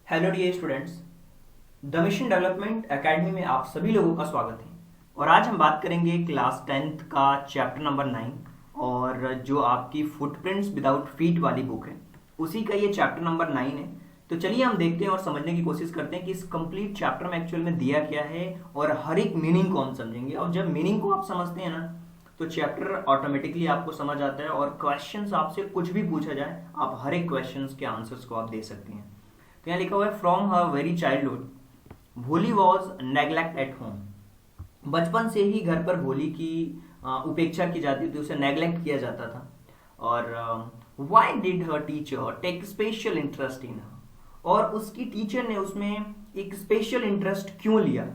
Hello dear students, the Mission Development Academy में आप सभी लोगों का स्वागत है। और आज हम बात करेंगे क्लास 10th का चैप्टर नंबर 9 और जो आपकी फुटप्रिंट्स विदाउट फीट वाली बुक है उसी का ये चैप्टर नंबर 9 है। तो चलिए हम देखते हैं और समझने की कोशिश करते हैं कि इस कंप्लीट चैप्टर में एक्चुअल में दिया क्या है और हर एक मीनिंग को हम समझेंगे। और जब मीनिंग को आप समझते हैं ना तो चैप्टर ऑटोमेटिकली आपको समझ आता है और क्वेश्चंस आपसे कुछ भी पूछा जाए आप हर एक क्वेश्चंस के आंसर्स को आप दे सकते हैं। तो यहाँ लिखा हुआ है फ्रॉम हर वेरी चाइल्डहुड भोली वॉज नेग्लेक्ट एट होम। बचपन से ही घर पर भोली की उपेक्षा की जाती थी, उसे नेग्लेक्ट किया जाता था। और why did her teacher take special interest in her, और उसकी टीचर ने उसमें एक स्पेशल इंटरेस्ट क्यों लिया।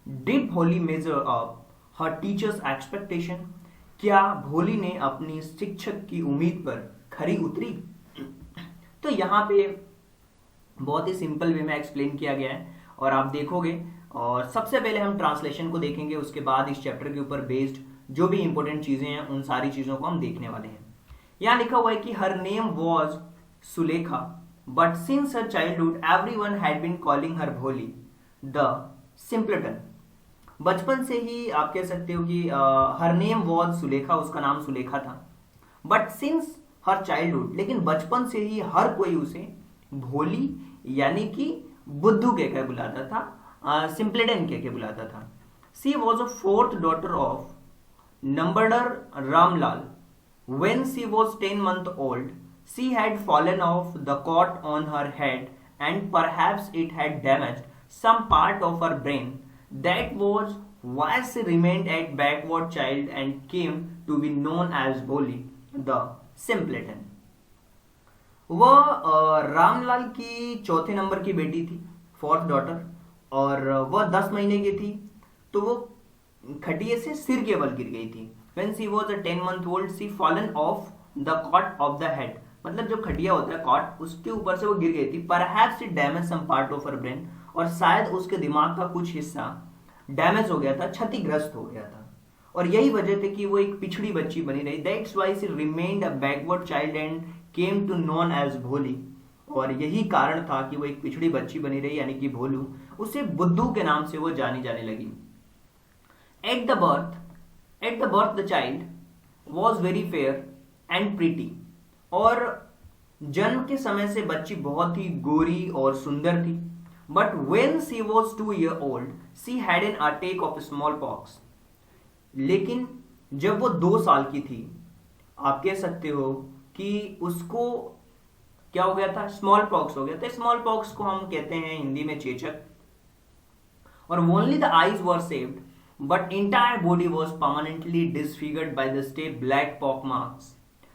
डिड भोली मेजर अप हर टीचर्स एक्सपेक्टेशन, क्या भोली ने अपनी शिक्षक की उम्मीद पर खरी उतरी। तो यहाँ पे बहुत ही सिंपल वे में एक्सप्लेन किया गया है और आप देखोगे। और सबसे पहले हम ट्रांसलेशन को देखेंगे, उसके बाद इस चैप्टर के ऊपर बेस्ड जो भी इंपॉर्टेंट चीजें हैं उन सारी चीजों को हम देखने वाले हैं। यहाँ लिखा हुआ है कि her name was Sulekha but since her childhood everyone had been calling her Bholi the simpleton. बचपन से ही आप कह सकते हो कि हर नेम वॉज सुलेखा, उसका नाम सुलेखा था। बट सिंस हर चाइल्डहुड, लेकिन बचपन से ही हर कोई उसे भोली यानी कि बुद्धू कह के बुलाता था, सिंपलेटन कह के बुलाता था। She was a fourth daughter of Numberdar Ramlal. When she was 10 months old, she had fallen off the cot on her head and perhaps it had damaged some part of her brain. That was why she remained a backward child and came to be known as Boli, the simpleton. वह रामलाल की चौथे number की बेटी थी, fourth daughter, और वह 10 महीने की थी तो वो खटिए से सिर के बल गिर गई थी। When she was a 10 month old, she fallen off the cot of the head. मतलब जो खटिया होता है कॉट, उसके ऊपर से वो गिर गई थी। Perhaps it damaged some part of her brain, और शायद उसके दिमाग का कुछ हिस्सा डैमेज हो गया था, क्षतिग्रस्त हो गया था। और यही वजह थी कि वो एक पिछड़ी बच्ची बनी रही। That's why she remained a backward child and came to known as भोली। और यही कारण था कि वो एक पिछड़ी बच्ची बनी रही यानी कि भोलू, उसे बुद्धू के नाम से वो जानी जाने लगी। At the birth the child was very fair and pretty, और जन्म के समय से बच्ची बहुत ही गोरी और सुंदर थी। But when she was 2 years old, she had an attack of smallpox. लेकिन जब वो 2 साल की थी, आप कह सकते हो कि उसको क्या हो गया था, स्मॉल पॉक्स हो गया था। स्मॉल पॉक्स को हम कहते हैं हिंदी में चेचक। और only the eyes were saved but entire body was permanently disfigured by the stay black pock marks.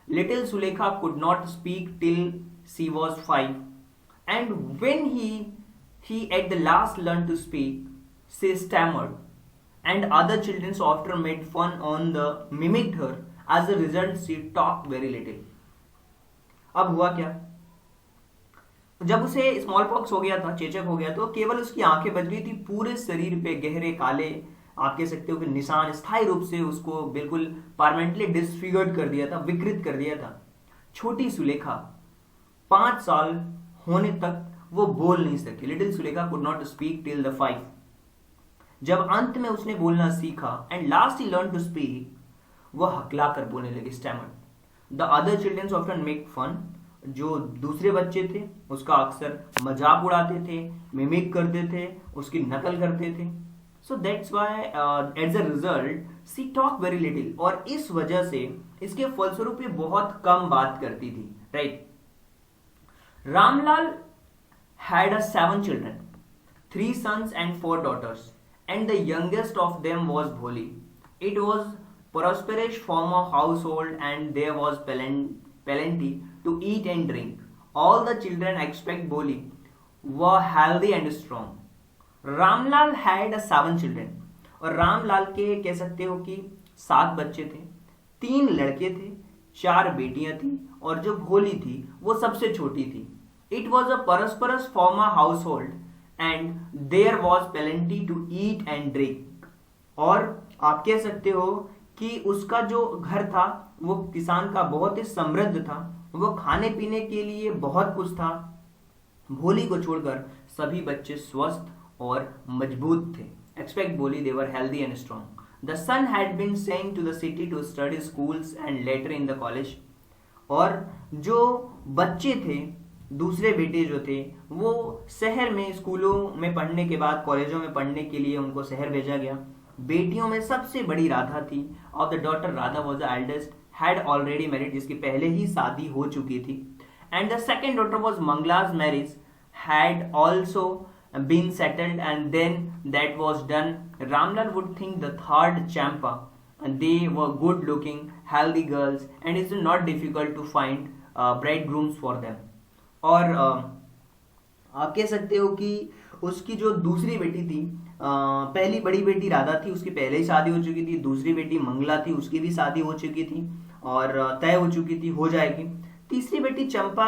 Little Sulekha could not speak till she was 5, and when he at the last learned to speak, she stammered, and other children after made fun on the mimicked her. As a result, she talked very little. अब हुआ क्या, जब उसे small pox हो गया था, चेचक हो गया, तो केवल उसकी आंखें बच गई थी। पूरे शरीर पे गहरे काले आप कह सकते हो कि निशान स्थायी रूप से उसको बिल्कुल परमानेंटली डिसफिगर्ड कर दिया था, विकृत कर दिया था। छोटी सुलेखा 5 साल होने तक वो बोल नहीं सकी। Little Sulekha could not speak till the 5। जब अंत में उसने बोलना सीखा and last he learn to speak, वह हकला कर बोलने लगी, stammered. The other childrens often make fun, जो दूसरे बच्चे थे उसका अक्सर मजाक उड़ाते थे, मिमिक करते थे, उसकी नकल करते थे। So that's why as a result she talked very little, और इस वजह से इसके फलस्वरूप ये बहुत कम बात करती थी, right. Ramlal had 7 children, 3 sons and 4 daughters, and the youngest of them was Bholi. It was prosperous former household and there was plenty to eat and drink. All the children except Bholi were healthy and strong. Ramlal had 7 children, और रामलाल के कह सकते हो कि 7 बच्चे थे, 3 लड़के थे, 4 बेटियां थी, और जो भोली थी वो सबसे छोटी थी। It was a prosperous farmer household and there was plenty to eat and drink, और आप कह सकते हो कि उसका जो घर था वो किसान का बहुत ही समृद्ध था, वो खाने पीने के लिए बहुत कुछ था। भोली को छोड़कर सभी बच्चे स्वस्थ और मजबूत थे। Except Bholi, they were healthy and strong. The son had been sent to the city to study schools and later in the college. और जो बच्चे थे, दूसरे बेटे जो थे, वो शहर में स्कूलों में पढ़ने के बाद कॉलेजों में पढ़ने के लिए उनको शहर भेजा गया। बेटियों में सबसे बड़ी राधा थी। Of the daughter Radha was the eldest, had already married, जिसकी पहले ही शादी हो चुकी थी। And the second daughter was Mangala's marriage, had also been settled, and then that was done. Ramlal would think the third Champa, and they were good looking, healthy girls, and it's not difficult to find bridegrooms for them. और आप कह सकते हो कि उसकी जो दूसरी बेटी थी, पहली बड़ी बेटी राधा थी, उसकी पहले ही शादी हो चुकी थी। दूसरी बेटी मंगला थी, उसकी भी शादी हो चुकी थी और तय हो चुकी थी, हो जाएगी। तीसरी बेटी चंपा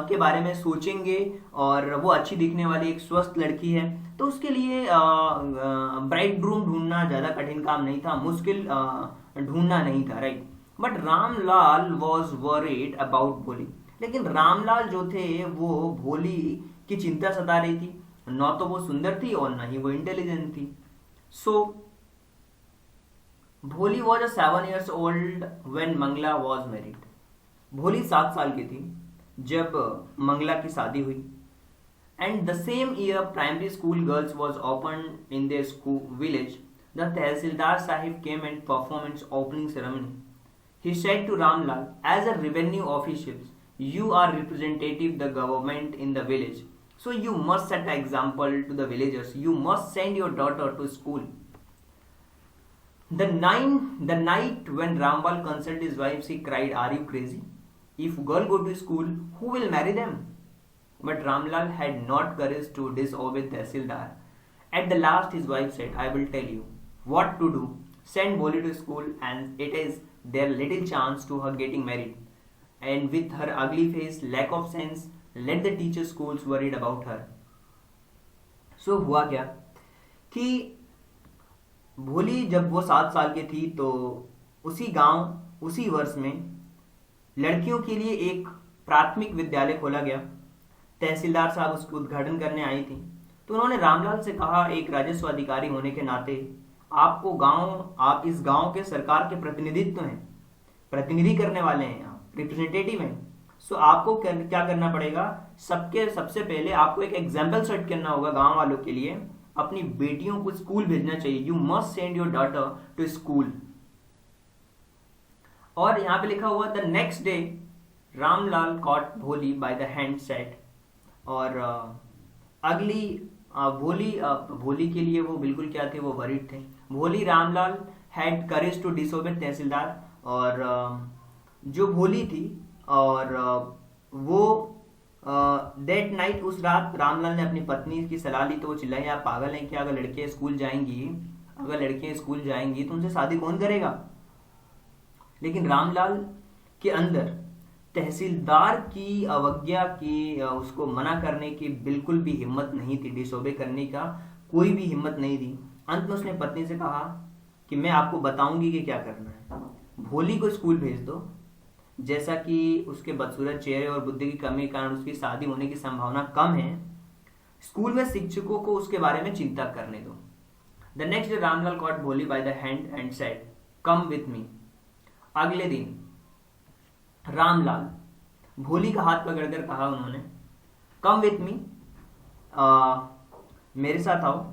के बारे में सोचेंगे और वो अच्छी दिखने वाली एक स्वस्थ लड़की है, तो उसके लिए ब्राइड ग्रूम ढूंढना ज़्यादा कठिन काम नहीं था, मुश्किल ढूंढना नहीं था, right. But Ramlal was worried about भोली। लेकिन रामलाल जो थे वो भोली की चिंता सता रही थी। न तो वो सुंदर थी और न ही वो इंटेलिजेंट थी। So Bholi was 7 years old when Mangala was married. Bholi 7 साल की थी जब मंगला की शादी हुई। And the same year primary school girls was open in their school village. The tehsildar Sahib came and perform it's opening ceremony. He said to Ramlal, as a revenue official, you are representative the government in the village. So you must set an example to the villagers. You must send your daughter to school. The night when Ramlal consulted his wife, she cried, are you crazy? If girl go to school, who will marry them? But Ramlal had not courage to disobey Tehsildar. At the last, his wife said, I will tell you what to do. Send Boli to school, and it is their little chance to her getting married. And with her ugly face, lack of sense, let the teacher schools worried about her. So हुआ क्या कि भोली जब वो 7 साल की थी तो उसी गांव उसी वर्ष में लड़कियों के लिए एक प्राथमिक विद्यालय खोला गया। तहसीलदार साहब उसको उद्घाटन करने आई थी, तो उन्होंने रामलाल से कहा, एक राजस्व अधिकारी होने के नाते आप इस गांव के सरकार के प्रतिनिधित्व हैं, प्रतिनिधि करने वाले हैं, आप रिप्रेजेंटेटिव हैं। सो आपको क्या करना पड़ेगा, सबसे पहले आपको एक एग्जाम्पल सेट करना होगा गांव वालों के लिए। अपनी बेटियों को स्कूल भेजना चाहिए। You must send your daughter to school. और यहाँ पे लिखा हुआ, the next day Ramlal caught Bholi by the hand said. और अगली भोली के लिए वो बिल्कुल क्या थे, वो वरीड थे। Bholi Ramlal had courage to disobey tehsildar. और जो भोली थी और वो दैट नाइट, उस रात रामलाल ने अपनी पत्नी की सलाह ली, तो वो चिल्लाई, आप पागल हैं क्या? अगर लड़कियां स्कूल जाएंगी तो उनसे शादी कौन करेगा? लेकिन रामलाल के अंदर तहसीलदार की अवज्ञा की, उसको मना करने की बिल्कुल भी हिम्मत नहीं थी, डिसोबे करने का कोई भी हिम्मत नहीं थी। अंत में उसने पत्नी से कहा कि मैं आपको बताऊंगी कि क्या करना है, भोली को स्कूल भेज दो। जैसा कि उसके बदसूरत चेहरे और बुद्धि की कमी के कारण उसकी शादी होने की संभावना कम है, स्कूल में शिक्षकों को उसके बारे में चिंता करने दो। The next day Ramlal caught Bholi by the hand and said, come with me. अगले दिन रामलाल भोली का हाथ पकड़कर कहा उन्होंने, कम विथ मी, मेरे साथ आओ।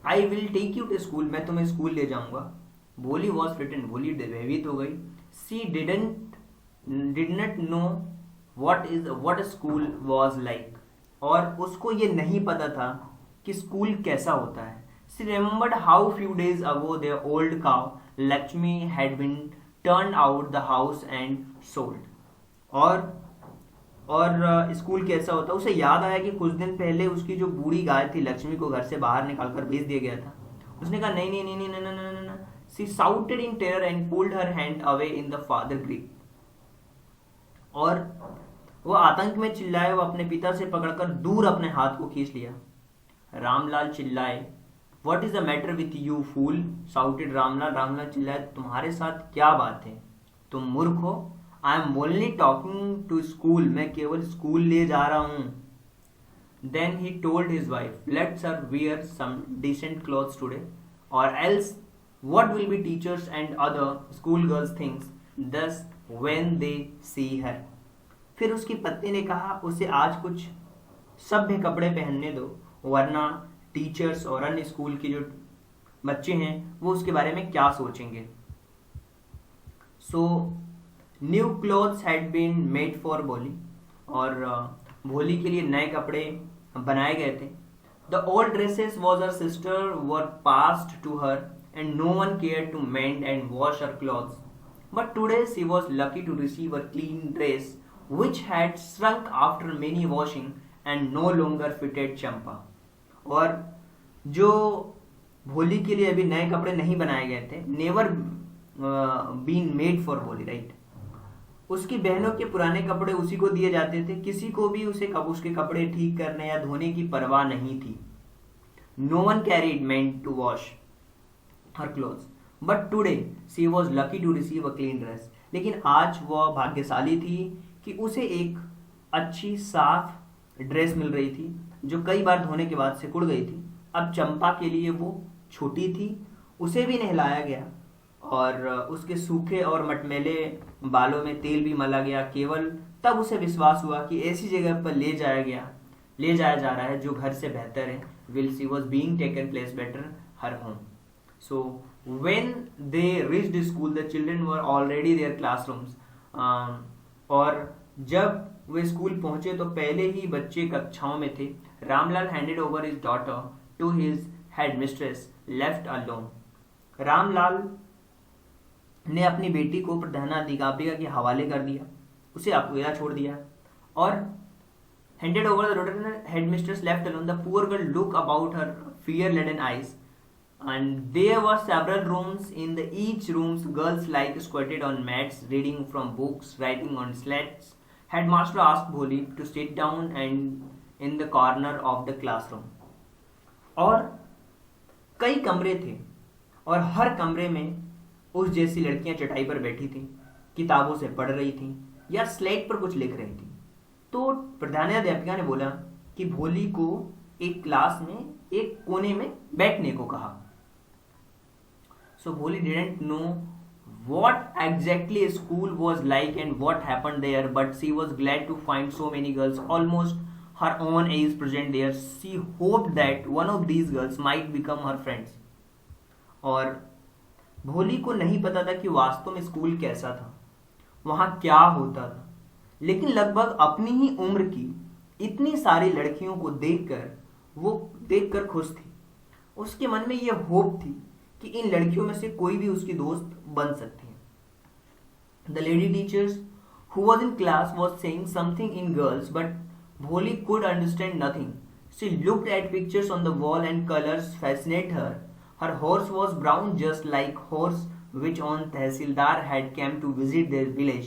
I will take you to school, मैं तुम्हें स्कूल ले जाऊंगा। भोली वॉज फ्रिटेंड, भोली भयभीत हो गई। She did not know what school was like, और उसको ये नहीं पता था कि स्कूल कैसा होता है। She remembered how few days ago their old cow Lakshmi had been turn out the house and sold. और स्कूल कैसा होता है, उसे याद आया कि कुछ दिन पहले उसकी जो बूढ़ी गाय थी लक्ष्मी को घर से बाहर निकालकर भेज दिया गया था। उसने कहा, नहीं नहीं नहीं नहीं नहीं नहीं नहीं। She shouted in terror and pulled her hand away in the father grip. और वो आतंक में चिल्लाए, वो अपने पिता से पकड़कर दूर अपने हाथ को खींच लिया। रामलाल चिल्लाए, what is the matter with you fool, shouted Ramlal. Ramlal चिल्लाए, तुम्हारे साथ क्या बात है, तुम मूर्ख हो। I am only talking to school, मैं केवल स्कूल ले जा रहा हूं। Then he told his wife, "Let's her wear some decent clothes today, or else what will be teachers and other schoolgirls things thus when they see her." फिर उसकी पत्नी ने कहा, उसे आज कुछ सभ्य कपड़े पहनने दो, वरना टीचर्स और अन्य स्कूल के जो बच्चे हैं वो उसके बारे में क्या सोचेंगे. So new clothes had been made for Bholi, और भोली के लिए नए कपड़े बनाए गए थे. The old dresses was her sister were passed to her and no one care to mend and wash her clothes. But today she was lucky to receive a clean dress which had shrunk after many washing and no longer fitted चंपा. और जो भोली के लिए अभी नए कपड़े नहीं बनाए गए थे, नेवर बीन मेड फॉर भोली, राइट, उसकी बहनों के पुराने कपड़े उसी को दिए जाते थे. किसी को भी उसके कपड़े ठीक करने या धोने की परवाह नहीं थी. No one carried meant to wash her clothes, but today she was lucky to receive a clean dress. लेकिन आज वह भाग्यशाली थी कि उसे एक अच्छी साफ ड्रेस मिल रही थी जो कई बार धोने के बाद सिकुड़ गई थी. अब चंपा के लिए वो छोटी थी. उसे भी नहलाया गया और उसके सूखे और मटमैले बालों में तेल भी मला गया. केवल तब उसे विश्वास हुआ कि ऐसी जगह पर ले जाया जा रहा है जो घर से बेहतर है. Will she was being taken place better her home. So when they reached school the children were already their classrooms. और जब वे स्कूल पहुंचे तो पहले ही बच्चे कक्षाओं में थे. Ramlal handed over his daughter to his headmistress left alone. Ramlal ने अपनी बेटी को प्रधानाध्यापिका के हवाले कर दिया, उसे अकेला छोड़ दिया. और handed over the daughter head mistress left alone. The poor girl look about her fear laden eyes, and there were several rooms. In the each rooms girls like squatted on mats reading from books, writing on slates. Headmaster asked Bholi to sit down and in the corner of the classroom. और कई कमरे थे और हर कमरे में उस जैसी लड़कियां चटाई पर बैठी थीं, किताबों से पढ़ रही थीं या स्लेट पर कुछ लिख रही थीं. तो प्रधानाध्यापिका ने बोला कि भोली को एक क्लास में एक कोने में बैठने को कहा. So Bholi didn't know what exactly school was like and what happened there, but she was glad to find so many girls almost her own age present there. She hoped that one of these girls might become her friends. और भोली को नहीं पता था कि वास्तव में school कैसा था, वहाँ क्या होता था, लेकिन लगभग अपनी ही उम्र की इतनी सारी लड़कियों को देखकर खुश थी. उसके मन में यह होप थी कि इन लड़कियों में से कोई भी उसकी दोस्त बन सकती है. The lady teachers who was in class was saying something in girls, but Bholi could understand nothing. She looked at pictures on the wall and colours fascinate her. Her horse was brown just like horse which on Tehsildar had come to visit their village.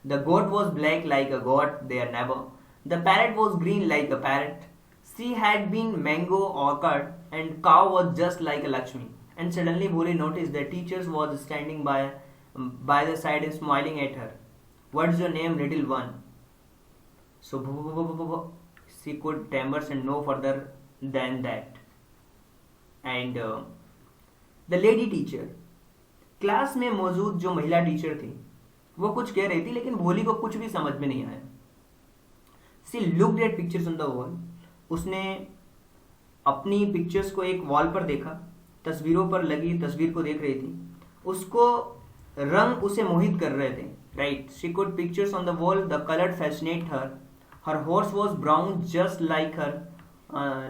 The goat was black like a goat, their neighbor. The parrot was green like a parrot. She had been mango orchard, and cow was just like a Lakshmi. And suddenly Bholi noticed that teacher was standing by the side and smiling at her. What's your name, little one? So she could stammer and no further than that. And the lady teacher, class में मौजूद जो महिला teacher थी वो कुछ कह रही थी, लेकिन भोली को कुछ भी समझ में नहीं आया. She looked at pictures on the wall. उसने अपनी पिक्चर्स को एक वॉल पर देखा, तस्वीरों पर लगी तस्वीर को देख रही थी. उसको रंग उसे मोहित कर रहे थे, right. She could pictures on the wall, the colour fascinate her. Her horse was brown just like her,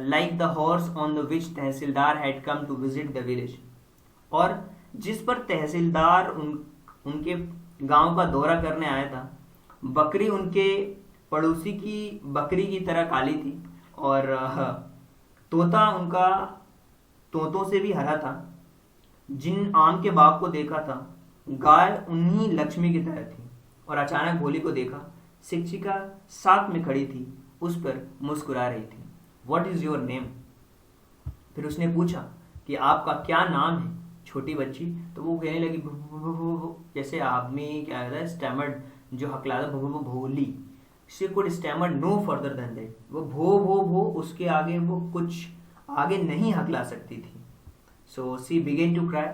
like the horse on the which tehsildar had come to visit the village. और जिस पर तहसीलदार उनके गांव का दौरा करने आया था, बकरी उनके पड़ोसी की बकरी की तरह काली थी और तोता उनका तोतों से भी हरा था. जिन आम के बाग को देखा था, गाय उन्हीं लक्ष्मी की तरह थी. और अचानक भोली को देखा, शिक्षिका साथ में खड़ी थी, उस पर मुस्कुरा रही थी. What is your name? फिर उसने पूछा कि आपका क्या नाम है, छोटी बच्ची. तो वो कहने लगी जैसे आदमी क्या कहता है स्टैमर्ड, जो हकलाता Bholi. She could stammer no further than that, वो भो उसके आगे वो कुछ आगे नहीं हकला सकती थी. So she began to cry.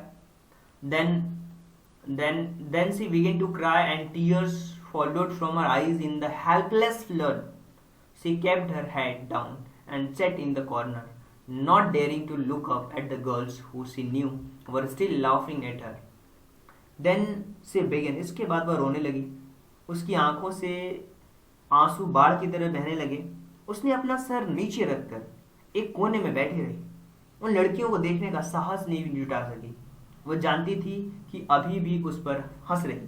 Then then she began to cry and tears followed from her eyes in the helpless flood. She kept her head down and sat in the corner, not daring to look up at the girls who she knew were still laughing at her. Then she began. इसके बाद वह रोने लगी. उसकी आंखों से आंसू बाढ़ की तरह बहने लगे. उसने अपना सर नीचे रखकर एक कोने में बैठी रही. उन लड़कियों को देखने का साहस नहीं जुटा सकी. वह जानती थी कि अभी भी उस पर हंस रही.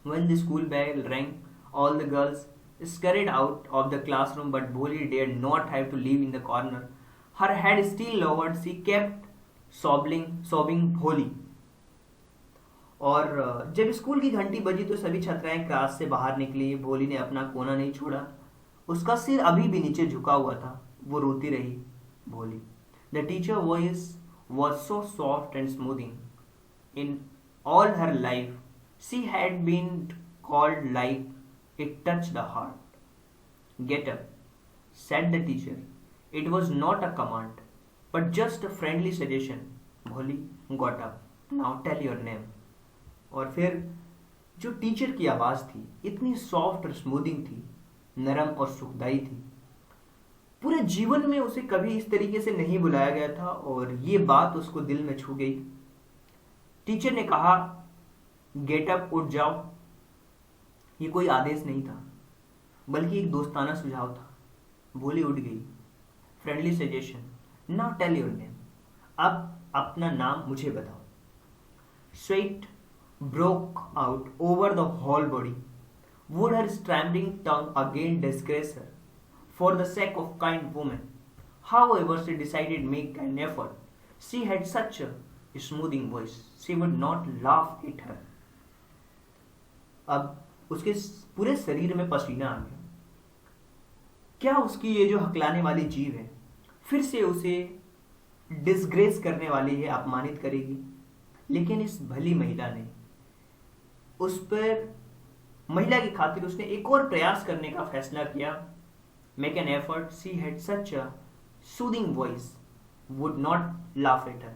When the school bell rang, all the girls scurried out of the classroom, but Bholi dared not have to leave in the corner. Her head still lowered, she kept sobbing Bholi. और जब school की घंटी बजी तो सभी छात्राएं class से बाहर निकली. भोली ने अपना कोना नहीं छोड़ा. उसका सिर अभी भी नीचे झुका हुआ था. वो रोती रही. भोली. The teacher voice was so soft and smoothing. In all her life, she had been called like it touched the heart. Get up, said the teacher. It was not a command, but just a friendly suggestion. Bholi got up. Now tell your name. और फिर जो teacher की आवाज़ थी इतनी soft और smoothing थी, नरम और सुखदाई थी. पूरे जीवन में उसे कभी इस तरीके से नहीं बुलाया गया था और ये बात उसको दिल में छू गई. टीचर ने कहा, गेट अप, उठ जाओ. ये कोई आदेश नहीं था बल्कि एक दोस्ताना सुझाव था. भोली उठ गई. Friendly suggestion. Now tell your name. अब अपना नाम मुझे बताओ. Sweat broke out over the whole body. Would her stammering tongue again disgrace her? For the sake of kind woman. However, she decided to make an effort. She had such a smoothing voice. She would not laugh at her. अब उसके पूरे शरीर में पसीना आ गया. क्या उसकी ये जो हकलाने वाली जीव है फिर से उसे डिसग्रेस करने वाली है, अपमानित करेगी. लेकिन इस भली महिला ने उस पर, महिला की खातिर उसने एक और प्रयास करने का फैसला किया. Make an effort. She had such a soothing voice. Would not laugh at her.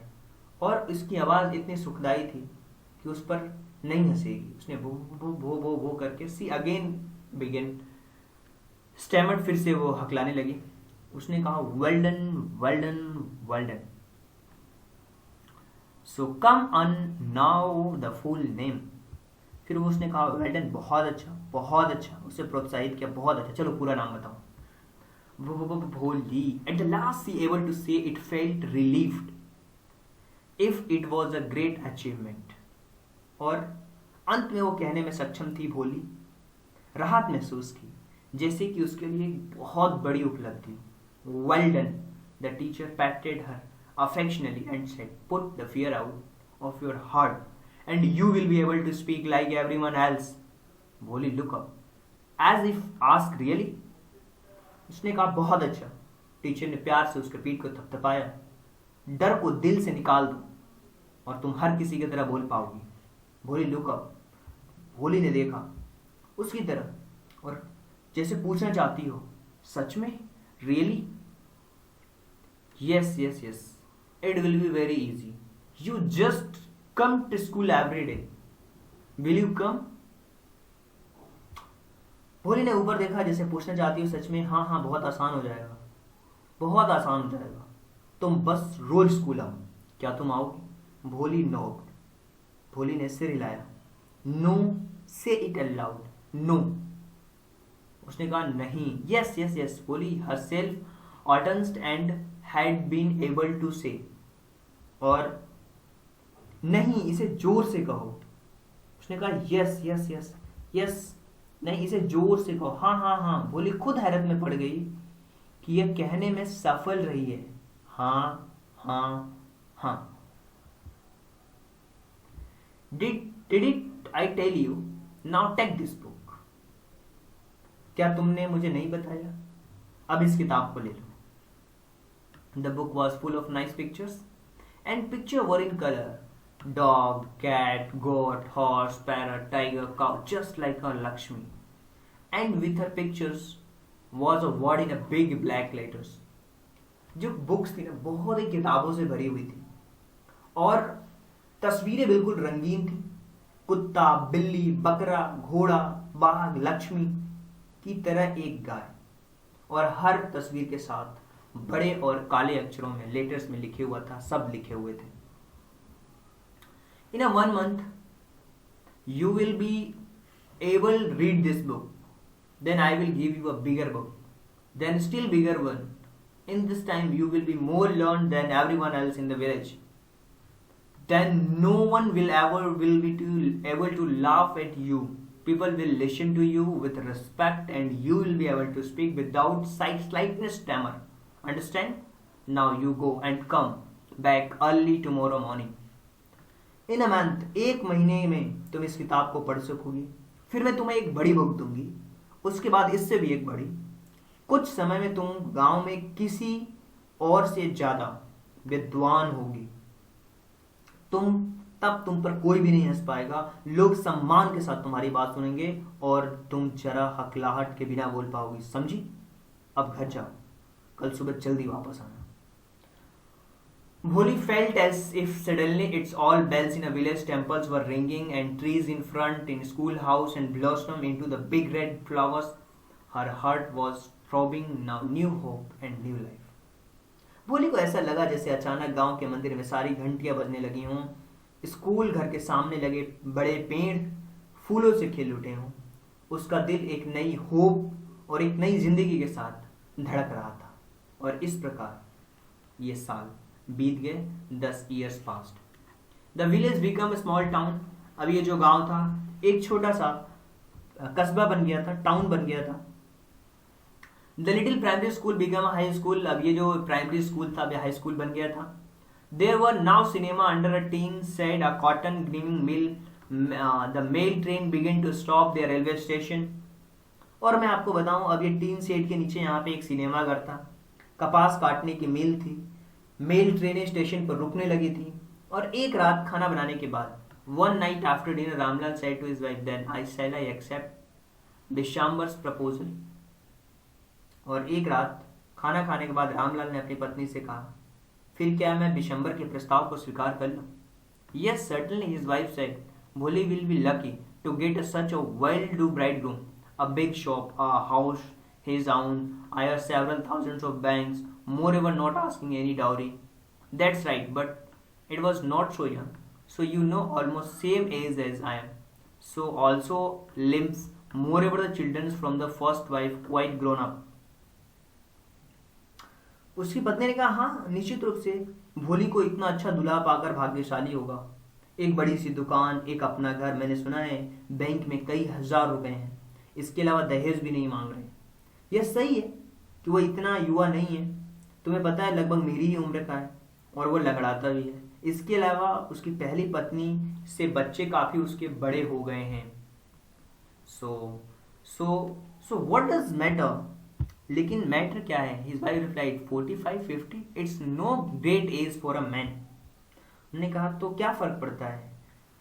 और उसकी आवाज इतनी सुखदाई थी कि उस पर नहीं हंसेगी. उसने भो भो भो भो भो करके सी अगेन बिगिन स्टैमर्ड. फिर से वो हकलाने लगी. उसने कहा, well done well done well done. So come on now the full name. फिर वो उसने कहा, वेल डन, बहुत अच्छा बहुत अच्छा. उसे प्रोत्साहित किया, बहुत अच्छा, चलो पूरा नाम बताओ. Bholi. At the last she able to say it felt relieved if it was a great achievement. और अंत में वो कहने में सक्षम थी, भोली, राहत महसूस की, जैसे कि उसके लिए बहुत बड़ी उपलब्धि. Well done. The teacher पैटेड her affectionately and said, put the fear out of your heart and you will be able to speak like everyone else. Bholi look up as if ask really. उसने कहा, बहुत अच्छा. Teacher ने प्यार से उसके पीठ को थपथपाया. डर को दिल से निकाल दो और तुम हर किसी की तरह बोल पाओगी. भोली लुक अप. भोली ने देखा उसकी तरफ और जैसे पूछना चाहती हो, सच में, really? Yes, yes, yes. It will be very easy. You just come to school every day. Will you come? भोली ने ऊपर देखा जैसे पूछना चाहती हो, सच में? हाँ हाँ, बहुत आसान हो जाएगा, बहुत आसान हो जाएगा. तुम बस रोज स्कूल आओ. क्या तुम आओगी? भोली नोड. भोली ने सिर हिलाया. नो, से इट अलाउड. नो. उसने कहा, नहीं. Yes yes yes. भोली herself atoned and had been able to say. और नहीं, इसे जोर से कहो. उसने कहा, यस यस यस यस. नहीं, इसे जोर से कहो. हाँ हाँ हाँ. भोली खुद हैरत में पड़ गई कि यह कहने में सफल रही है. हाँ हाँ हाँ. Did it I tell you? Now take this book. क्या तुमने मुझे नहीं बताया? अब इस किताब को ले लो. The book was full of nice pictures, and pictures were in color. Dog, cat, goat, horse, parrot, tiger, cow, just like a Lakshmi. and with her pictures was a word in a big black letters. जो books थी ना बहुत ही किताबों से भरी हुई थी और तस्वीरें बिल्कुल रंगीन थी, कुत्ता, बिल्ली, बकरा, घोड़ा, बाघ, लक्ष्मी की तरह एक गाय, और हर तस्वीर के साथ बड़े और काले अक्षरों में लेटर्स में लिखे हुआ था, सब लिखे हुए थे। In a 1 month you will be able to read this book, then I will give you a bigger book, then still bigger one. In this time you will be more learned than everyone else in the village. Then no one will able to laugh at you. People will listen to you with respect and you will be able to speak without slightest stammer. Understand? Now you go and come back early tomorrow morning. In a month, 1 महीने में तुम इस किताब को पढ़ सकोगी, फिर मैं तुम्हें एक बड़ी बुक दूंगी, उसके बाद इससे भी एक बड़ी। कुछ समय में तुम गांव में किसी और से ज्यादा विद्वान होगी। तब तुम पर कोई भी नहीं हंस पाएगा, लोग सम्मान के साथ तुम्हारी बात सुनेंगे और तुम जरा हकलाहट के बिना बोल पाओगी। समझी? अब घर जाओ, कल सुबह जल्दी वापस आना। Bholi felt as if suddenly its all bells in a village temples were ringing and trees in front in schoolhouse and blossom into the big red flowers. Her heart was throbbing now new hope and new life. भोली को ऐसा लगा जैसे अचानक गांव के मंदिर में सारी घंटियां बजने लगी हों, स्कूल घर के सामने लगे बड़े पेड़ फूलों से खिल उठे हों। उसका दिल एक नई होप और एक नई जिंदगी के साथ धड़क रहा था। और इस प्रकार ये साल बीत गए। 10 years passed. The village became a small town. अब ये जो गांव था एक छोटा सा कस्बा बन गया था, टाउन बन गया था। The little primary school became a high school. अब ये जो प्राइमरी स्कूल था अभी हाई स्कूल बन गया था। There were now cinema under a tin shed, a cotton grinding mill. The mail train began to stop their railway station. और मैं आपको बताऊं, अब ये टीन शेड के नीचे यहाँ पे एक सिनेमा घर था, कपास काटने की मिल थी, मेल ट्रेनें स्टेशन पर रुकने लगी थी। और एक रात खाना बनाने के बाद, one night after dinner, Ramlal said to his wife, then I shall I accept Bishambar's proposal. और एक रात खाना खाने के बाद रामलाल ने अपनी पत्नी से कहा, फिर क्या मैं बिशंबर के प्रस्ताव को स्वीकार कर लूं? Yes, certainly, his wife said. Bholi will be lucky to get such a well-to-do bridegroom, a big shop, a house his own, I have several thousands of banks, moreover not asking any dowry. That's right, but it was not so young. So you know, almost same age as I am. So also limbs, moreover the children from the first wife quite grown up. उसकी पत्नी ने कहा, हाँ निश्चित रूप से भोली को इतना अच्छा दूल्हा पाकर भाग्यशाली होगा। एक बड़ी सी दुकान, एक अपना घर, मैंने सुना है बैंक में कई हजार रुपए हैं, इसके अलावा दहेज भी नहीं मांग रहे। यह सही है कि वो इतना युवा नहीं है, तुम्हें पता है लगभग मेरी ही उम्र का है, और वो लंगड़ाता भी है। इसके अलावा उसकी पहली पत्नी से बच्चे काफी उसके बड़े हो गए हैं। So what does matter? लेकिन मैटर क्या है? His wife replied, 45-50 it's no great age for a man. उन्होंने कहा, तो क्या फर्क पड़ता है?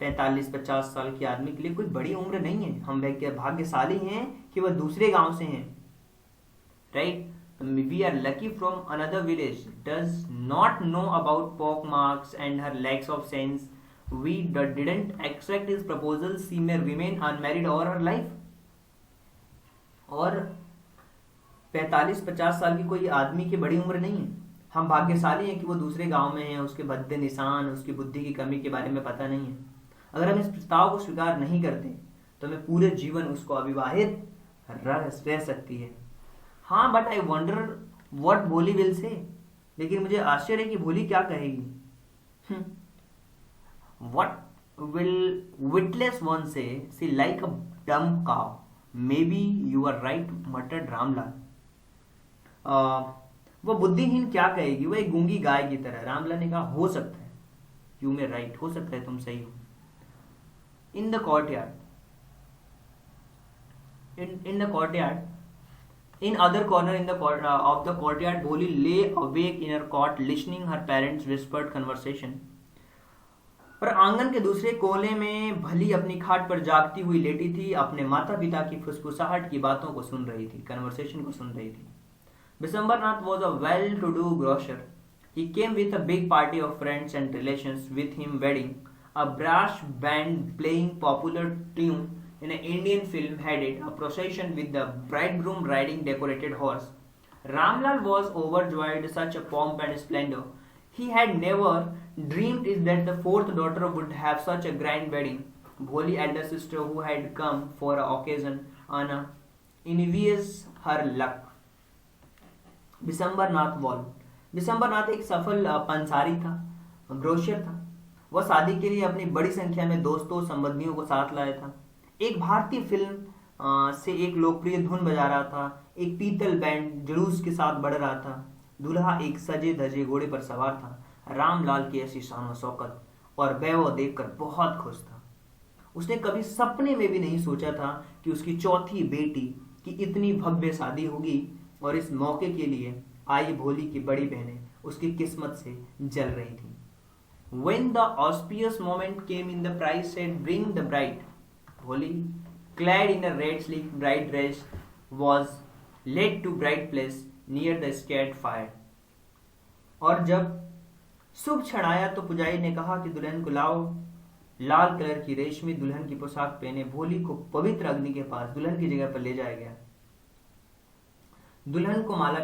45-50 साल के आदमी के लिए कोई बड़ी उम्र नहीं है। हम भाग्यशाली हैं कि वह दूसरे गांव से हैं, right? We are lucky from another village, does not know about pock marks and her lacks of sense. We didn't accept his proposal. She may remain unmarried all her life. और 45-50 साल की कोई आदमी की बड़ी उम्र नहीं है। हम भाग्यशाली हैं कि वो दूसरे गांव में है, उसके भद्दे निशान, उसकी बुद्धि की कमी के बारे में पता नहीं है। अगर हम इस प्रस्ताव को स्वीकार नहीं करते तो हमें पूरे जीवन उसको अविवाहित रह सकती है। हाँ, बट आई वंडर व्हाट भोली विल से। लेकिन मुझे आश्चर्य है कि भोली क्या कहेगी। व्हाट विल विटलेस वन से? सी like a dumb cow. Maybe you are right, muttered Ramlal. वो बुद्धिहीन क्या कहेगी? वो एक गूंगी गाय की तरह। रामलाल ने कहा, हो सकता है, यू मे राइट, हो सकता है तुम सही हो। In the courtyard, in the courtyard, in other corner in the of the courtyard, Bholi lay awake in her cot listening her parents whispered conversation. पर आंगन के दूसरे कोने में भली अपनी खाट पर जागती हुई लेटी थी, अपने माता पिता की फुसफुसाहट की बातों को सुन रही थी, कन्वर्सेशन को सुन रही थी। Bisambarath was a well-to-do grocer. He came with a big party of friends and relations with him wedding. A brass band playing popular tune in an Indian film headed a procession with the bridegroom riding decorated horse. Ramlal was overjoyed such a pomp and splendor. He had never dreamed is that the fourth daughter would have such a grand wedding. Bholi elder sister who had come for a occasion, Anna, envious her luck. Bishambarnath wall. Bishambarnath एक सफल पंसारी था, ग्रोशियर था। वह शादी के लिए अपनी बड़ी संख्या में दोस्तों संबंधियों को साथ लाया था। एक भारतीय फिल्म से एक लोकप्रिय धुन बजा रहा था। एक पीतल बैंड जुलूस के साथ बढ़ रहा था। दूल्हा एक सजे धजे घोड़े पर सवार था। रामलाल की ऐसी शान व शौकत और वैभव देखकर बहुत खुश था। उसने कभी सपने में भी नहीं सोचा था कि उसकी चौथी बेटी की इतनी भव्य शादी होगी, और इस मौके के लिए आई भोली की बड़ी बहनें उसकी किस्मत से जल रही थी। When the auspicious moment came in, the bride said, "Bring the bride." Bholi, clad in a red sleek bride dress, was led to bride place near the scared fire. और जब शुभ क्षण आया तो पुजारी ने कहा कि दुल्हन को लाओ। लाल कलर की रेशमी दुल्हन की पोशाक पहने भोली को पवित्र अग्नि के पास दुल्हन की जगह पर ले जाया गया। दुल्हन को माला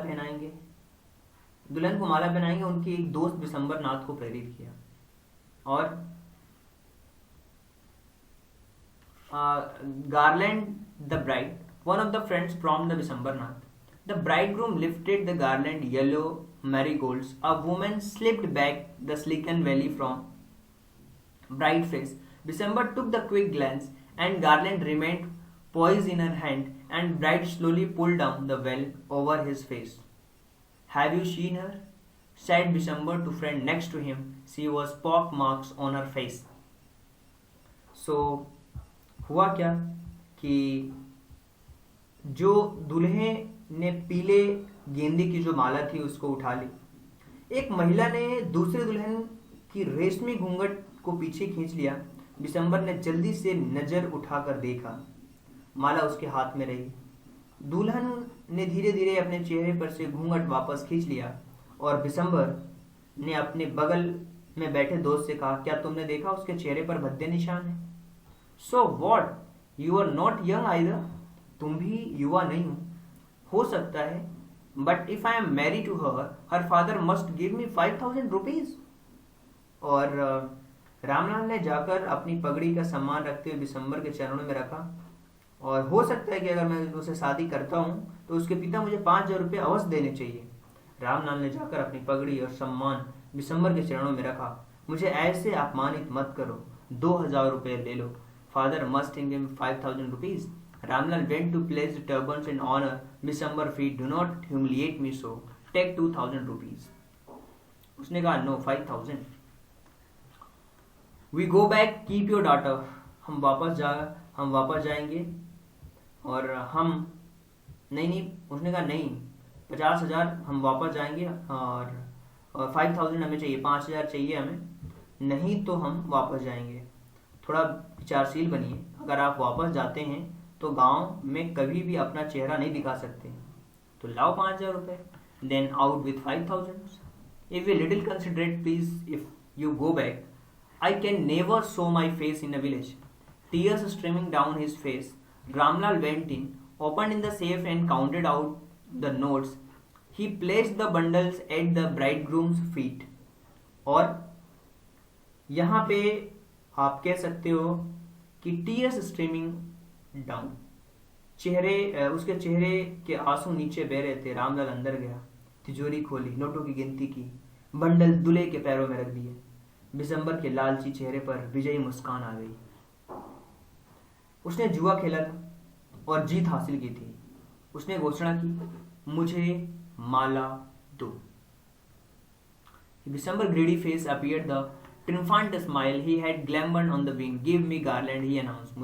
पहनाएंगे उनके एक दोस्त बिशंबरनाथ को प्रेरित किया। और garland the bride, one of the friends from the Bishambarnath. The bridegroom lifted the garland yellow marigolds. A woman slipped back the silken valley from bride face. December took the quick glance, and garland remained poised in her hand, and bride slowly pulled down the veil over his face. "Have you seen her?" said December to friend next to him. She was pock marks on her face. So हुआ क्या कि जो दूल्हे ने पीले गेंदे की जो माला थी उसको उठा ली। एक महिला ने दूसरे दुल्हन की रेशमी घूंघट को पीछे खींच लिया। दिसंबर ने जल्दी से नजर उठाकर देखा, माला उसके हाथ में रही। दुल्हन ने धीरे धीरे अपने चेहरे पर से घूंघट वापस खींच लिया और दिसंबर ने अपने बगल में बैठे दोस्त से कहा, क्या तुमने देखा उसके चेहरे पर भद्दे निशान है? So what, you are not young either. तुम भी युवा नहीं हो सकता है, but if I am marry to her father must give me 5000 rupees. और रामलाल ने जाकर अपनी पगड़ी का सम्मान रखते हुए दिसंबर के चरणों में रखा, और हो सकता है कि अगर मैं उसे शादी करता हूँ तो उसके पिता मुझे 5000 रुपये अवश्य देने चाहिए। रामलाल ने जाकर अपनी पगड़ी और सम्मान दिसंबर के चरणों में रखा। मुझे ऐसे अपमानित मत करो, 2000 रुपये ले लो। Father must give him 5000 rupees. Ramlal went to place the turbans in honor. December feet, do not humiliate me so. Take 2000 rupees. उसने कहा no 5000. We go back. Keep your daughter. हम वापस जाएंगे और हम नहीं उसने कहा नहीं 50,000 हम वापस जाएंगे और 5000 हमें चाहिए, 5000 चाहिए हमें, नहीं तो हम वापस जाएंगे। थोड़ा विचारशील बनिए, अगर आप वापस जाते हैं तो गांव में कभी भी अपना चेहरा नहीं दिखा सकते, तो लाओ 5000 रुपये। Then out with 5000। If you little considerate please if you go back. I can never show my face in a village. Tears streaming down his face, Ramlal went in, open in the safe and counted out the notes. He placed the bundles at the bridegroom's feet. और यहाँ पे आप कह सकते हो कि tears streaming down, उसके चेहरे के आंसू नीचे बह रहे थे। रामलाल अंदर गया, तिजोरी खोली, नोटों की गिनती की, बंडल दूल्हे के पैरों में रख दिए। दिसंबर के लालची चेहरे पर विजयी मुस्कान आ गई। उसने जुआ खेला था और जीत हासिल की थी। उसने घोषणा की, मुझे माला दो। दिसंबर greedy face appeared the triumphant smile he had glamoured on the wing. Give me garland, he announced.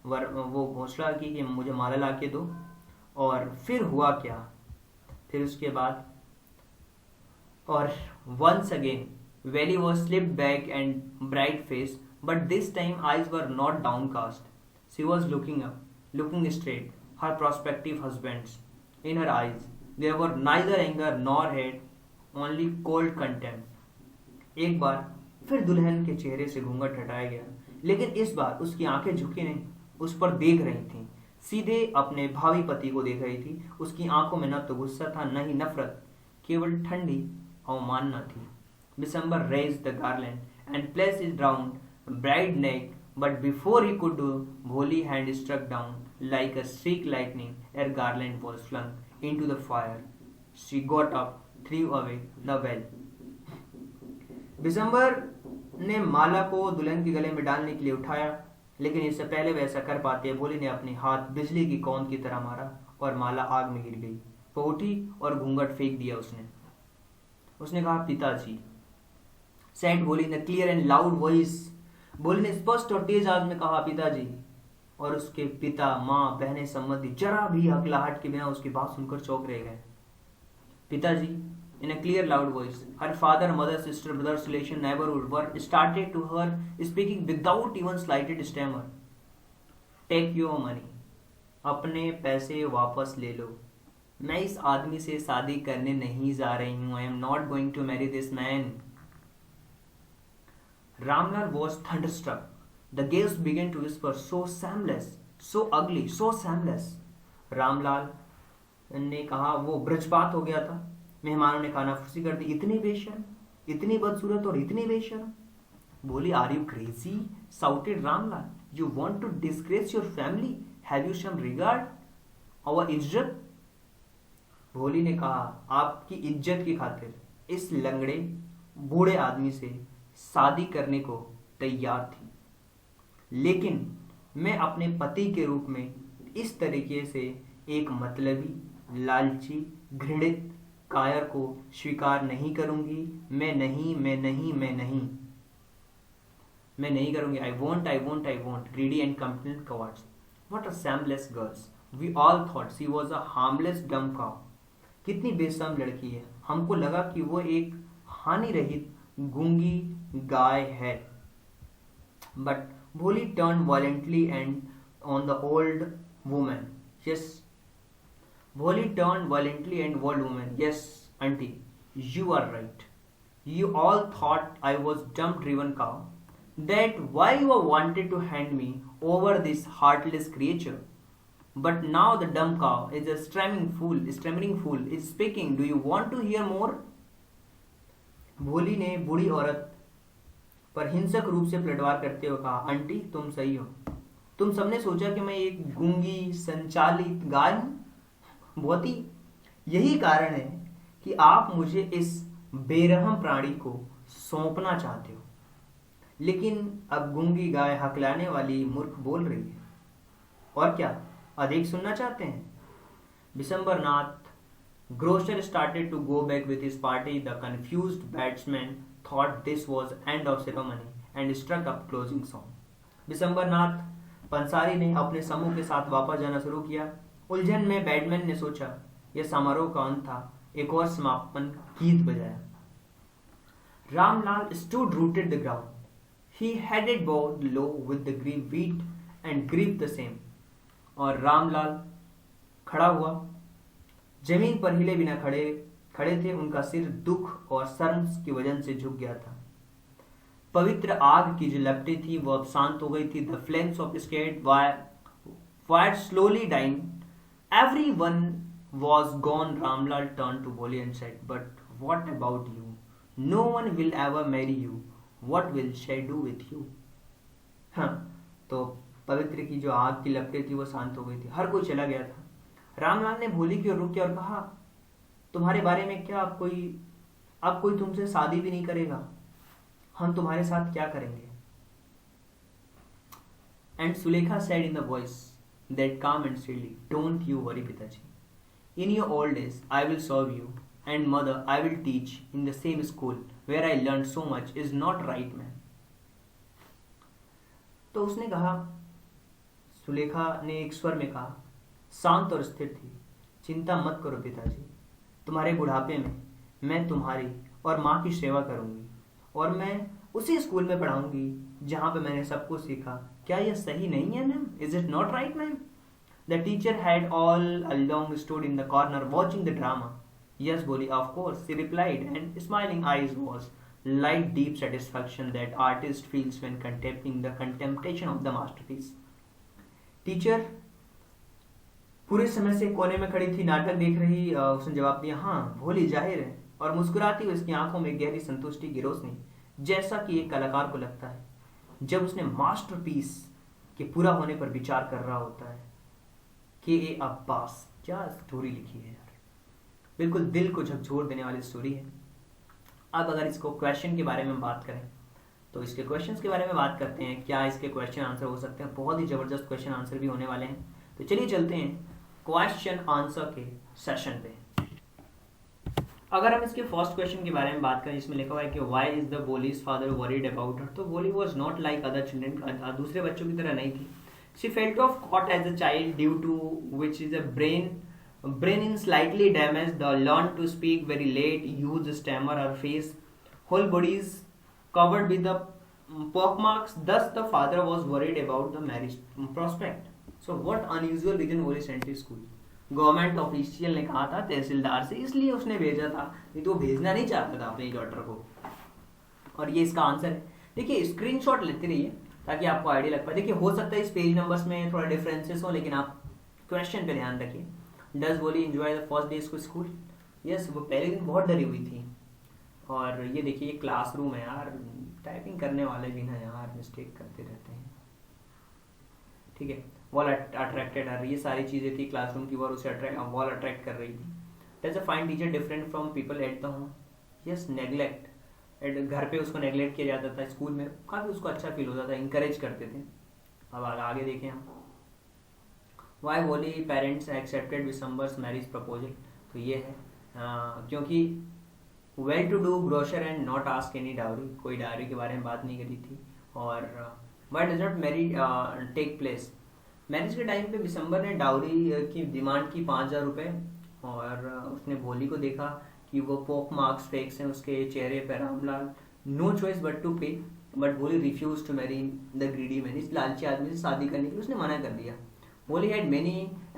वो घोषणा की कि मुझे माला ला के दो। और फिर हुआ क्या, फिर उसके बाद और once again Valley was slipped back and bright faced, but this time eyes were not downcast. She was looking up, looking straight, her prospective husband's. In her eyes, there were neither anger nor hate, only cold contempt. एक बार फिर दुल्हन के चेहरे से घूंघट हटाया गया, लेकिन इस बार उसकी आंखें झुकी नहीं, उस पर देख रही थीं, सीधे अपने भावी पति को देख रही थी। उसकी आंखों में न तो गुस्सा था न ही नफरत, केवल ठंडी अवमानना थी। December raised the garland and placed it round bride neck, but before he could do, Bholi hand struck down like a streak lightning. Her garland was flung into the fire. She got up, threw away the veil. दिसंबर ने माला को दुल्हन के गले में डालने के लिए उठाया, लेकिन इससे पहले वह ऐसा कर पाते भोली ने अपने हाथ बिजली की कौंद की तरह मारा और माला आग में गिर गई। वो उठी और घूंघट फेंक दिया। उसने कहा, पिताजी। सेड भोली ने क्लियर एंड लाउड वॉइस। भोली ने स्पष्ट और तेज आवाज में कहा, पिताजी। और उसके पिता, माँ, बहनें संबंधी जरा भी हकलाहट के बिना उसकी बात सुनकर चौंक रह गए। पिताजी, in a clear loud voice. Her father, mother, sister, brothers, relation, neighborhood were started to her, speaking without even slighted stammer. Take your money. अपने पैसे वापस ले लो। मैं इस आदमी से शादी करने नहीं जा रही हूँ। I am not going to marry this man. Ramlal was thunderstruck. The guests began to whisper, so shameless, so ugly, so shameless. Ramlal ने कहा, वो ब्रजपात हो गया था। मेहमानों ने कानाफूसी कर दी, इतनी बेशर्म, इतनी बदसूरत और इतनी बेशर्म। बोली, are you crazy? Shouted Ramlal, you want to disgrace your family? Have you some regard our izzat? Bholi ने कहा, आपकी इज्जत की खातिर इस लंगड़े बूढ़े आदमी से शादी करने को तैयार थी, लेकिन मैं अपने पति के रूप में इस तरीके से एक मतलबी, लालची, घृणित कायर को स्वीकार नहीं करूंगी। मैं नहीं करूंगी। I won't. Greedy and competent cowards. What a shameless girls. We all thought she was a harmless dumb cow. कितनी बेशर्म लड़की है। हमको लगा कि वो एक हानि रहित गूंगी गाय है। But Bholi turned violently and on the old woman. Yes. Bholi turned violently and old woman. Yes, auntie, you are right. You all thought I was dumb-driven cow. That why you wanted to hand me over this heartless creature. But now the dumb cow is a stammering fool is speaking. Do you want to hear more? भोली ने बूढ़ी औरत पर हिंसक रूप से पलटवार करते हुए कहा, आंटी, तुम सही हो। तुम सबने सोचा कि मैं एक गूंगी संचालित गाय हूं। बहुत ही यही कारण है कि आप मुझे इस बेरहम प्राणी को सौंपना चाहते हो, लेकिन अब गूंगी गाय हकलाने वाली मूर्ख बोल रही है। और क्या अधिक सुनना चाहते हैं? Decembernath Grocer started to go back with his party. The confused batsman thought this was end of ceremony and struck up closing song. Decembernath पंसारी ने अपने समूह के साथ वापस जाना शुरू किया। उलझन में बैटमैन ने सोचा यह समारोह का अंत था। एक और समापन गीत बजाया। Ramlal stood rooted the ground. He headed bowed low with the wheat and gripped the same. और रामलाल खड़ा हुआ, जमीन पर हिले बिना खड़े थे। उनका सिर दुख और शर्म की वजह से झुक गया था। पवित्र आग की जो लपटें थी वो अब शांत हो गई थी। The flames of scared fire slowly dying. Everyone was gone. Ramlal turned to Bholi and said, but what about you? No one will ever marry you. What will she do with you? हाँ, तो पवित्र की जो आग की लपटें थी वो शांत हो गई थी। हर कोई चला गया था। रामलाल ने भोली की ओर रुक किया और कहा, तुम्हारे बारे में क्या? अब कोई तुमसे शादी भी नहीं करेगा। हम तुम्हारे साथ क्या करेंगे? And Sulekha said in the voice that calm and steady, don't you worry, Pitaji. In your old days, I will serve you, and mother, I will teach in the same school where I learned so much. Is not right, man. तो उसने कहा, सुलेखा ने एक स्वर में कहा, शांत और स्थिर थी, चिंता मत करो पिताजी, तुम्हारे बुढ़ापे में मैं तुम्हारी और माँ की सेवा करूंगी और मैं उसी स्कूल में पढ़ाऊंगी जहाँ पे मैंने सब कुछ सीखा। क्या यह सही नहीं है ma'am? Is it not right ma'am? The teacher had all along stood in the corner watching the drama. Yes बोली, of course, she replied, and smiling eyes was like deep satisfaction that artist feels when contemplating the contemplation of the masterpiece. Teacher पूरे समय से कोने में खड़ी थी, नाटक देख रही। उसने जवाब दिया, हाँ भोली, जाहिर है, और मुस्कुराती हुई उसकी आंखों में गहरी संतुष्टि की रोशनी, जैसा कि एक कलाकार को लगता है जब उसने मास्टरपीस के पूरा होने पर विचार कर रहा होता है। के अब्बास, क्या स्टोरी लिखी है यार, बिल्कुल दिल को झकझोर देने वाली स्टोरी है। अब अगर इसको क्वेश्चन के बारे में बात करें तो इसके क्वेश्चंस के बारे में बात करते हैं। क्या इसके क्वेश्चन आंसर हो सकते हैं? बहुत ही जबरदस्त क्वेश्चन आंसर भी होने वाले हैं। तो चलिए चलते हैं क्वेश्चन आंसर के सेशन पे। अगर हम इसके फर्स्ट क्वेश्चन के बारे में बात करें, जिसमें लिखा हुआ है कि why is the Wally's father worried about her, तो Wally was not like other children, दूसरे बच्चों की तरह नहीं थी। She felt of caught as a child due to which is a brain in slightly damaged, the learned to speak very late, used stammer, her face, whole body is covered with the pockmarks. Thus the father was worried about the marriage prospect. So what unusual reason Woli sent to school? Government official ने कहा था तहसीलदार से, इसलिए उसने भेजा था, नहीं तो भेजना नहीं चाहता था अपनी डॉटर को। और ये इसका आंसर है। देखिए स्क्रीनशॉट लेते रहिए ताकि आपको आइडिया लग पाए। देखिए हो सकता है इस पेज नंबर्स में थोड़ा डिफरेंसेस हो, लेकिन आप क्वेश्चन पे ध्यान रखिए। Does Bholi enjoy the first day to school? Yes, वो पहले दिन बहुत डरी हुई थी। और ये देखिए ये क्लासरूम है यार, टाइपिंग करने वाले भी ना यार मिस्टेक करते रहते हैं, ठीक है। वॉल अट्रैक्टेड हर, ये सारी चीज़ें थी क्लासरूम की, और उसे वॉल अट्रैक्ट कर रही थी। Does a fine teacher different from people at the home? Yes, neglect, घर पे उसको नेग्लेक्ट किया जाता था, स्कूल में काफ़ी उसको अच्छा फील होता था, इंकरेज करते थे। अब आगे देखें हम, why Wally parents accepted Vishambar's marriage proposal? तो ये है क्योंकि well to do grocer and not ask any dowry, कोई डाउरी के बारे में बात नहीं करी थी। और why does not marry take place? Marriage के टाइम पे विशंबर ने डाउरी की डिमांड की 5,000 रुपये, और उसने भोली को देखा कि वो पोक मार्क्स फेक्स हैं उसके चेहरे पर, Ramlal, no choice but to pay, but Bholi refuse to marry the greedy man, इस लालची आदमी से शादी करने के लिए उसने मना कर दिया। Woli had many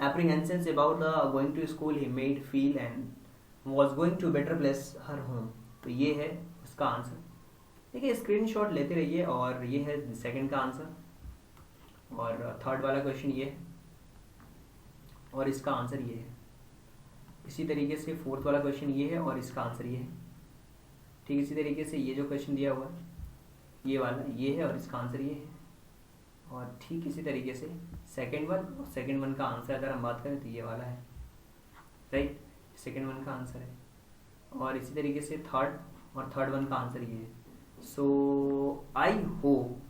apprehensions about the going to school he made feel and was going to better place her home. तो ये है इसका आंसर। देखिए स्क्रीनशॉट लेते रहिए, और ये है सेकंड का आंसर, और थर्ड वाला क्वेश्चन ये है, और इसका आंसर ये है। इसी तरीके से फोर्थ वाला क्वेश्चन ये है, और इसका आंसर ये है। ठीक इसी तरीके से ये जो क्वेश्चन दिया हुआ है ये वाला ये है, और इसका आंसर ये है। और ठीक इसी तरीके से सेकंड वन का आंसर अगर हम बात करें तो ये वाला है, राइट, सेकंड वन का आंसर है। और इसी तरीके से थर्ड वन का आंसर ये है। सो आई होप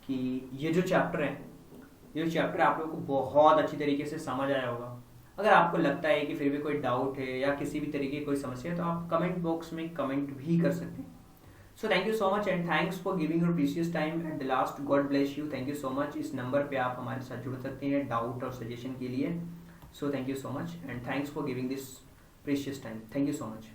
कि ये जो चैप्टर है, ये चैप्टर आप लोगों को बहुत अच्छी तरीके से समझ आया होगा। अगर आपको लगता है कि फिर भी कोई डाउट है या किसी भी तरीके की कोई समस्या है तो आप कमेंट बॉक्स में कमेंट भी कर सकते हैं। So thank you so much and thanks for giving your precious time at the last. God bless you. Thank you so much. इस नंबर पे आप हमारे साथ जुड़ सकते हैं डाउट और सजेशन के लिए। So thank you so much and thanks for giving this precious time. Thank you so much.